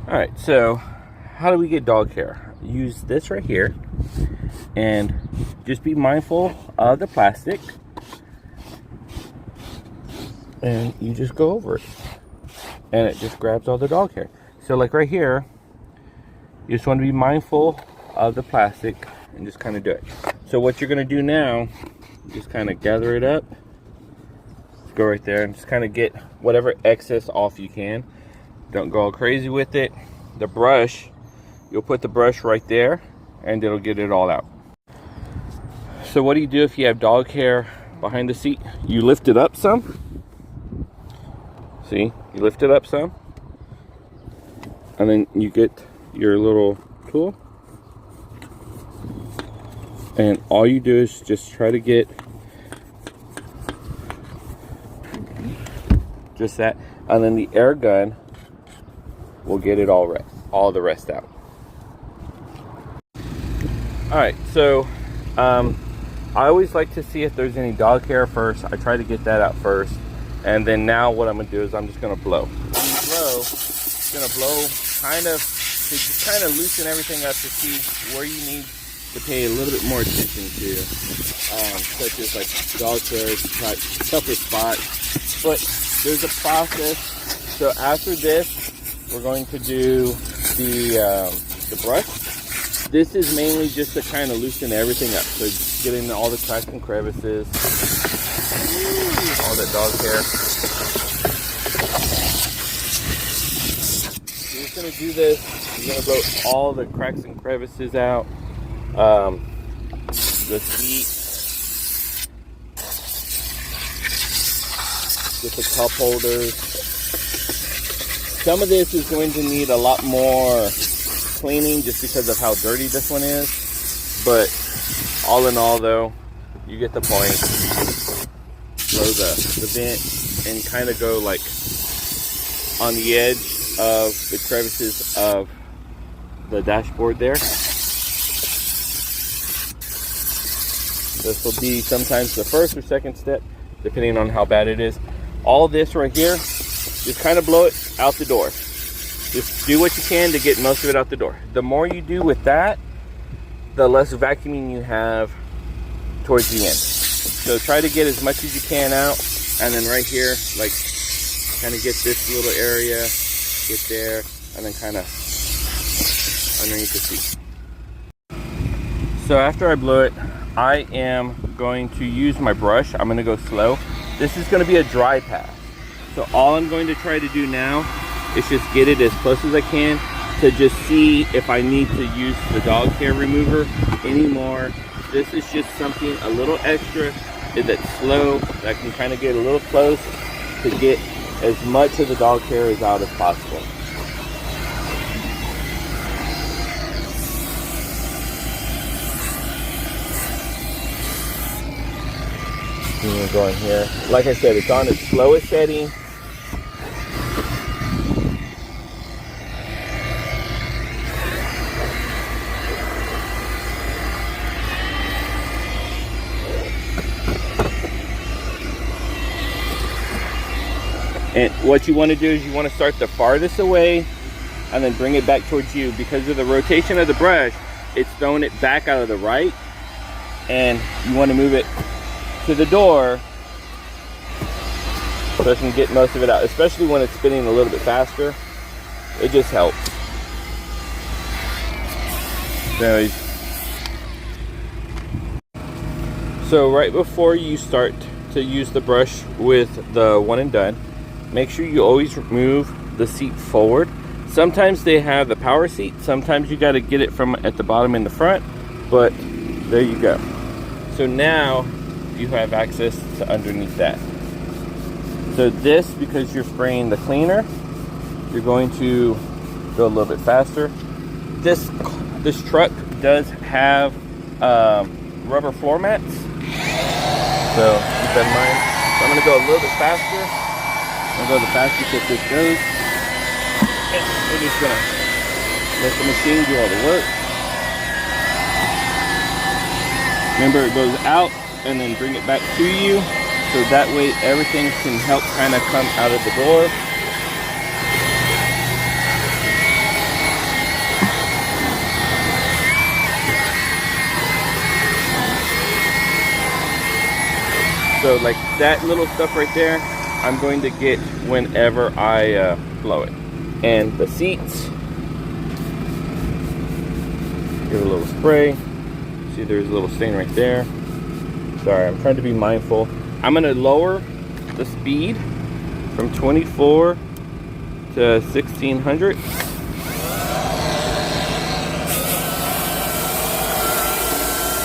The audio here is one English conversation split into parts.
All right, so how do we get dog hair? Use this right here and just be mindful of the plastic, and you just go over it and it just grabs all the dog hair. So like right here, you just want to be mindful of the plastic and just kind of do it. So what you're going to do now, just kind of gather it up, go right there and just kind of get whatever excess off you can. Don't go all crazy with it. The brush, you'll put the brush right there and it'll get it all out. So what do you do if you have dog hair behind the seat? You lift it up some. See, you lift it up some, and then you get your little tool, and all you do is just try to get just that, and then the air gun will get it all the rest out. All right, so I always like to see if there's any dog hair first. I try to get that out first, and then now what I'm gonna do is I'm just gonna blow. When you blow, it's gonna blow to just kind of loosen everything up to see where you need to pay a little bit more attention to, such as like dog hair, tougher spots. But there's a process. So after this, we're going to do the brush. This is mainly just to kind of loosen everything up. So getting all the cracks and crevices, all that dog hair. You're just gonna do this. You're gonna blow all the cracks and crevices out. The seat, get the cup holders. Some of this is going to need a lot more cleaning just because of how dirty this one is. But all in all though, you get the point. Blow the vent and kind of go like on the edge of the crevices of the dashboard there. This will be sometimes the first or second step, depending on how bad it is. All this right here, just kind of blow it out the door. Just do what you can to get most of it out the door. The more you do with that, the less vacuuming you have towards the end. So try to get as much as you can out, and then right here, like kind of get this little area, get there, and then kind of underneath the seat. So after I blow it, I am going to use my brush. I'm going to go slow. This is going to be a dry pass. So all I'm going to try to do now is just get it as close as I can to just see if I need to use the dog hair remover anymore. This is just something a little extra that's slow, that can kind of get a little close to get as much of the dog hair as out as possible. I'm gonna go in here. Like I said, it's on its slowest setting. And what you want to do is you want to start the farthest away and then bring it back towards you. Because of the rotation of the brush, it's throwing it back out of the right, and you want to move it to the door so it can get most of it out, especially when it's spinning a little bit faster. It just helps. So right before you start to use the brush with the one and done, make sure you always move the seat forward. Sometimes they have the power seat, sometimes you got to get it from at the bottom in the front, but there you go. So now you have access to underneath that. So this, because you're spraying the cleaner, you're going to go a little bit faster. This truck does have rubber floor mats, so keep that in mind. So I'm going to go a little bit faster. I'm going to go the fastest that this goes. And we're just going to let the machine do all the work. Remember, it goes out and then bring it back to you, so that way everything can help kind of come out of the door. So like that little stuff right there, I'm going to get whenever I blow it. And the seats, give it a little spray. See, there's a little stain right there. Sorry, I'm trying to be mindful. I'm gonna lower the speed from 24 to 1600.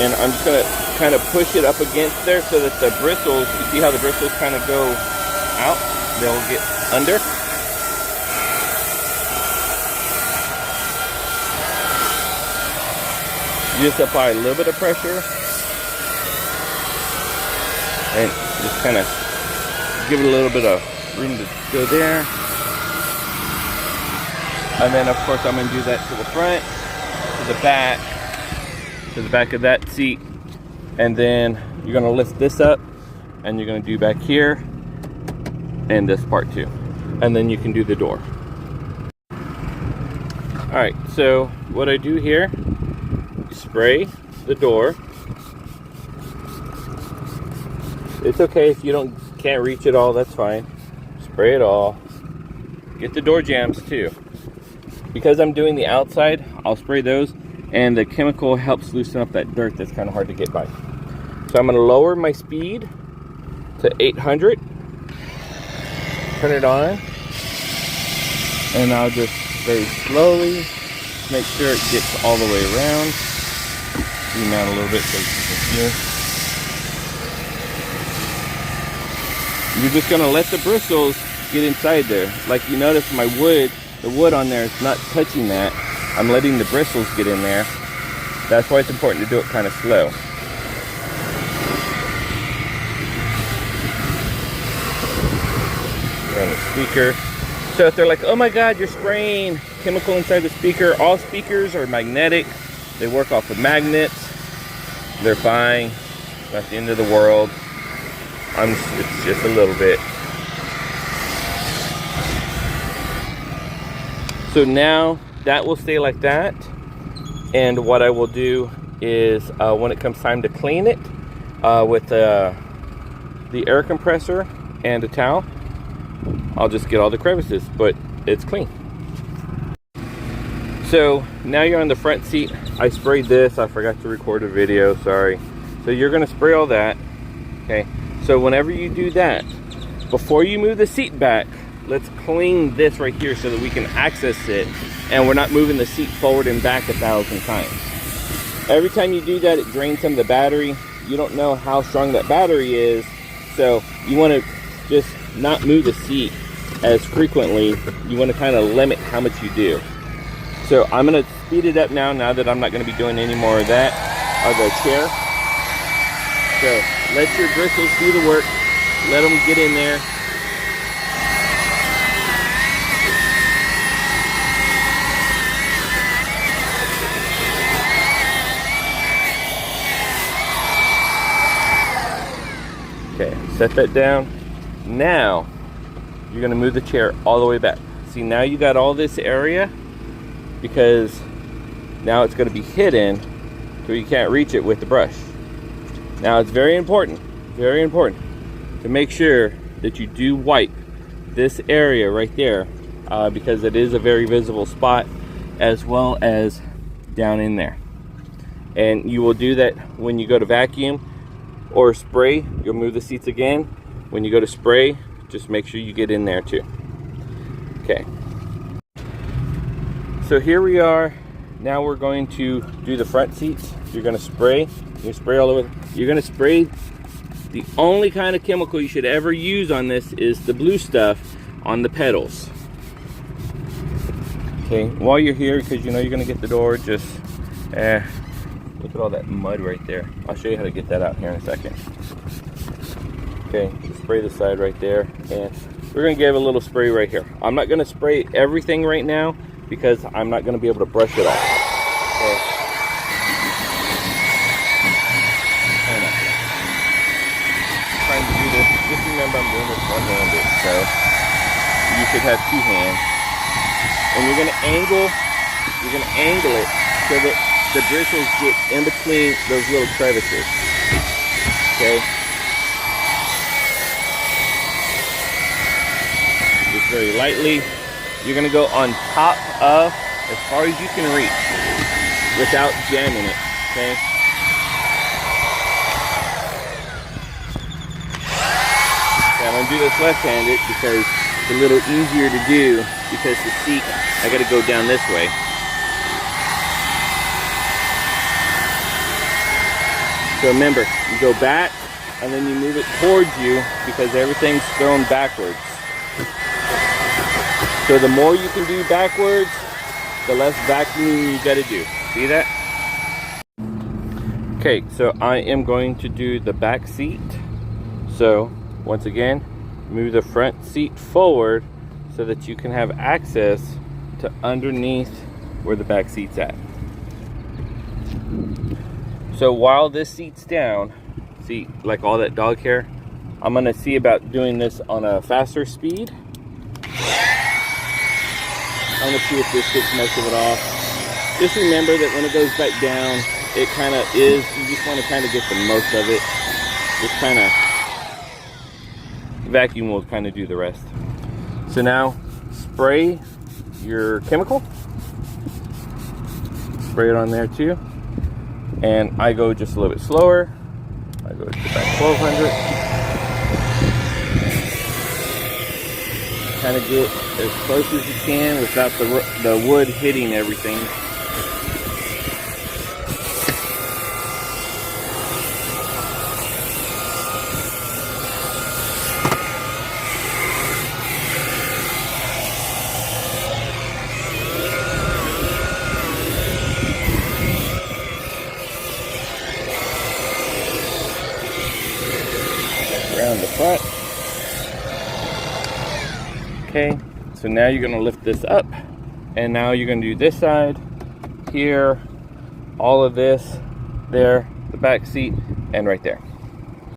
And I'm just gonna kind of push it up against there so that the bristles, you see how the bristles kind of go out? They'll get under. You just apply a little bit of pressure and just kind of give it a little bit of room to go there. And then of course I'm going to do that to the front, to the back of that seat. And then you're going to lift this up and you're going to do back here and this part too. And then you can do the door. Alright, so what I do here, spray the door. It's okay if you can't reach it all, that's fine. Spray it all. Get the door jambs too. Because I'm doing the outside, I'll spray those, and the chemical helps loosen up that dirt that's kind of hard to get by. So I'm going to lower my speed to 800. Turn it on. And I'll just very slowly make sure it gets all the way around. Zoom out a little bit so you can see. You're just going to let the bristles get inside there. Like you notice my wood, the wood on there is not touching that. I'm letting the bristles get in there. That's why it's important to do it kind of slow. Around the speaker. So if they're like, oh my God, you're spraying chemical inside the speaker, all speakers are magnetic. They work off of magnets. They're fine. It's not the end of the world. It's just a little bit. So now that will stay like that. And what I will do is when it comes time to clean it with the air compressor and a towel, I'll just get all the crevices, but it's clean. So now you're on the front seat. I sprayed this. I forgot to record a video, sorry. So you're gonna spray all that, okay? So whenever you do that, before you move the seat back, let's clean this right here so that we can access it and we're not moving the seat forward and back 1,000 times. Every time you do that, it drains some of the battery. You don't know how strong that battery is, so you wanna just not move the seat as frequently. You wanna kind of limit how much you do. So I'm gonna speed it up now that I'm not gonna be doing any more of that, of the chair. So let your bristles do the work. Let them get in there. Okay, set that down. Now, you're gonna move the chair all the way back. See, now you got all this area because now it's gonna be hidden so you can't reach it with the brush. Now it's very important to make sure that you do wipe this area right there because it is a very visible spot, as well as down in there. And you will do that when you go to vacuum or spray. You'll move the seats again. When you go to spray, just make sure you get in there too. Okay. So here we are. Now we're going to do the front seats. You're going to spray. You spray all over. You're going to spray. The only kind of chemical you should ever use on this is the blue stuff on the pedals. Okay. While you're here, because you know you're going to get the door, just look at all that mud right there. I'll show you how to get that out here in a second. Okay. Just spray the side right there, and we're going to give a little spray right here. I'm not going to spray everything right now because I'm not going to be able to brush it off. Okay. Trying to do this. Just remember I'm doing this one-handed, so you should have two hands. And you're going to angle it so that the bristles get in between those little crevices. Okay. very lightly. You're gonna go on top of as far as you can reach without jamming it, okay? Okay, I'm gonna do this left-handed because it's a little easier to do because the seat, I gotta go down this way. So remember, you go back and then you move it towards you because everything's thrown backwards. So the more you can do backwards, the less vacuuming you gotta do. See that? Okay, so I am going to do the back seat. So once again, move the front seat forward so that you can have access to underneath where the back seat's at. So while this seat's down, see, like all that dog hair, I'm gonna see about doing this on a faster speed. I'm gonna see if this gets most of it off. Just remember that when it goes back down, it kind of is, you just want to kind of get the most of it. Just kind of, vacuum will kind of do the rest. So now, spray your chemical. Spray it on there too. And I go just a little bit slower. I go to about 1200. Kind of get as close as you can without the wood hitting everything. Around the front. Okay, so now you're gonna lift this up, and now you're gonna do this side, here, all of this, there, the back seat, and right there.